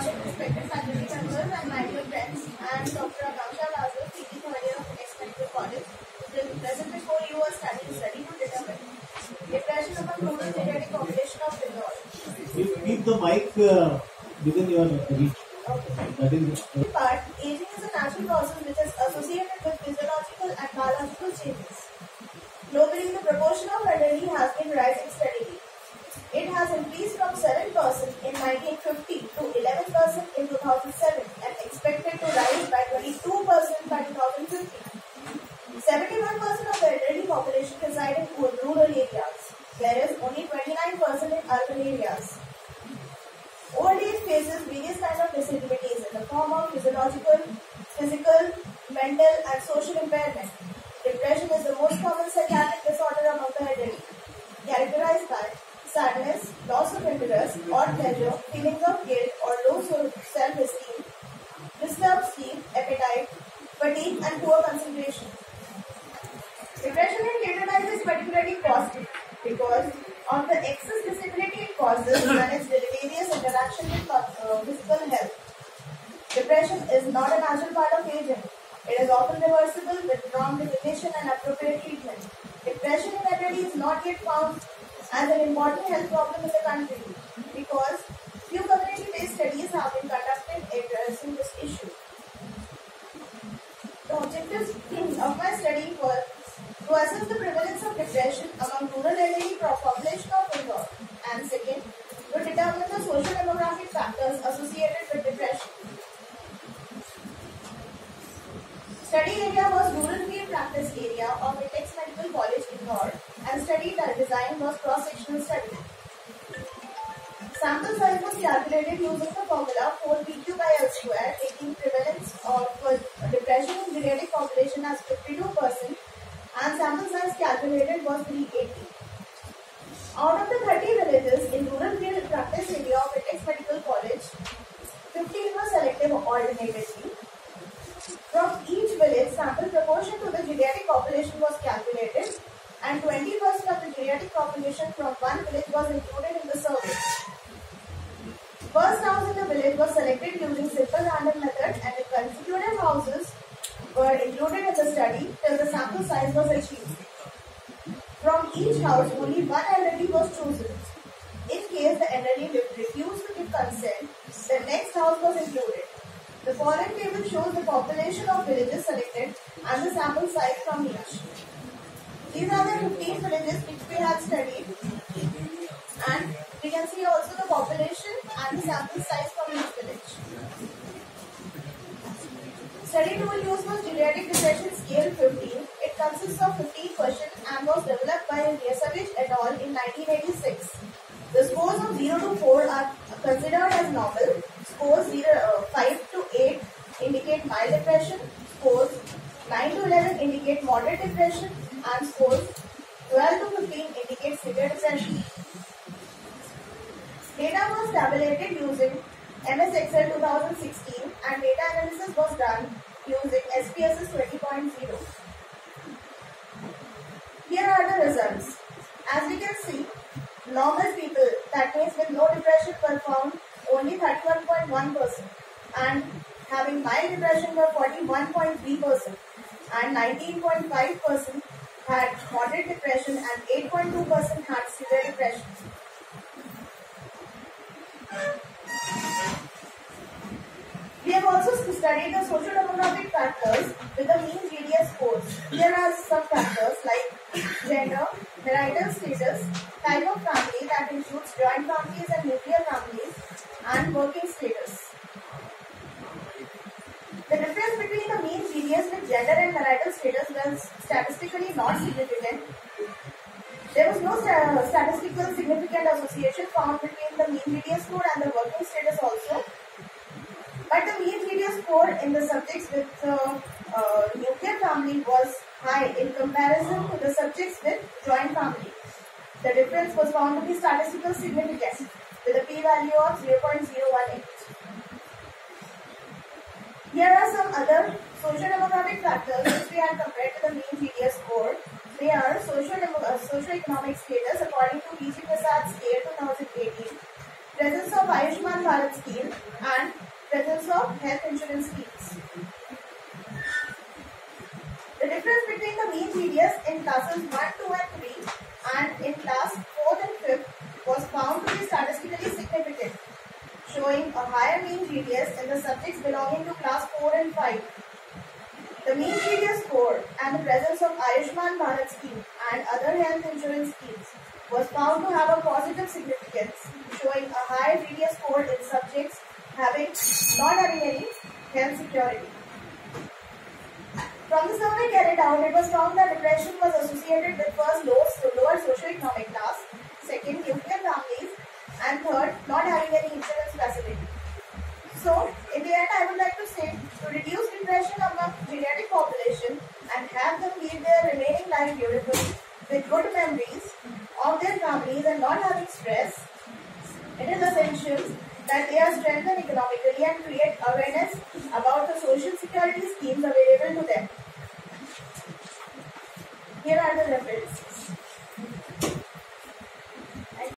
morning, respected faculty members and my dear friends. I am Dr. Akanksha, PG third year of Medical College. Present before you are study to determine depression among rural geriatric population of indore. Keep the mic within your reach. Okay. That is Part, aging is a natural process which is associated with physiological and biological changes. Globally, the proportion of elderly has been rising steadily. It has increased from 7% in 1950 to 11% in 2007 and expected to rise by 22% by 2050. 71% of the elderly population reside in rural areas, whereas only 29% in urban areas. Old age faces various kinds of disabilities in the form of physiological, physical, mental and social impairment. Depression is the most common psychiatric disorder among the elderly, characterized by sadness, loss of interest or pleasure, feelings of guilt or low self-esteem, disturbed sleep, appetite, fatigue and poor concentration. Depression in later life is particularly costly because of the excess disability it causes and its deleterious interaction with physical health. Depression is not a natural part of aging. It is often reversible with prompt recognition and appropriate treatment. Depression in elderly is not yet found as an important health problem in the country because few community-based studies have been conducted addressing this issue. The objectives of my study were to assess the prevalence of depression among rural elderly population of indore, and second, to determine the social demographic factors associated with depression. Study area was rural field practice area of Akanksha Medical College Indore, and study design was cross-sectional study. Sample size was calculated using the formula 4PQ by L square, taking prevalence of depression in geriatric population as 52%, and sample size calculated was 380. Out of the 30 villages in rural field practice area of Akanksha Medical College, 15 were selected alternatively. From each village, sample proportion to the geriatric population was calculated, and 20% of the geriatric population from one village was included in the survey. First house in the village was selected using simple random method, and the consecutive houses were included in the study till the sample size was achieved. From each house, only one elderly was chosen. In case the elderly refused to give consent, the next house was included. The following table shows the population of villages selected and the sample size from each. These are the 15 villages which we have studied, and we can see also the population and the sample size from each village. Study tool used was geriatric depression scale 15. It consists of 15 questions and was developed by Yesavich et al. In 1986. The scores of 0 to 4 are considered as normal. Scores 5 to 8 indicate mild depression. Scores 9 to 11 indicate moderate depression, and scores 12 to 15 indicate severe depression. Data was tabulated using MS Excel 2016 and data analysis was done using SPSS 20.0. Here are the results. As we can see, normal people, that means with no depression, were found only 31.1%, and having mild depression were 41.3%, and 19.5% had moderate depression, and 8.2% had severe depression. We have also studied the social demographic factors with the mean GDS scores. Here are some factors like gender, marital status, type of family that includes joint families and nuclear families, and working status. The difference between the mean GDS with gender and marital status was statistically not significant. There was no statistical significant association found between the mean GDS score and the working status also. But the mean GDS score in the subjects with nuclear family was high in comparison to the subjects with joint family. The difference was found to be statistically significant with a p-value of 0.018. Here are some other socio-demographic factors which we have compared to the mean GDS score. They are socio-economic status according to PG Prasad scale 2018, presence of Ayushman Bharat scheme and presence of health insurance schemes. The difference between the mean GDS in classes 1, 2 and 3 and in class 4th and 5th was found to be statistically significant, showing a higher mean GDS in the subjects belonging to class 4 and 5. The mean GDS score and the presence of Ayushman Bharat scheme and other health insurance schemes was found to have a positive significance, showing a higher GDS score in subjects not having any health security. From the survey carried out, it was found that depression was associated with first lower socioeconomic class, second nuclear families, and third not having any insurance facility. So, in the end, I would like to say, to reduce depression among geriatric population and have them lead their remaining life beautifully with good memories of their families and not having stress, it is essential that they are strengthened economically and create awareness about the social security schemes available to them. Here are the references.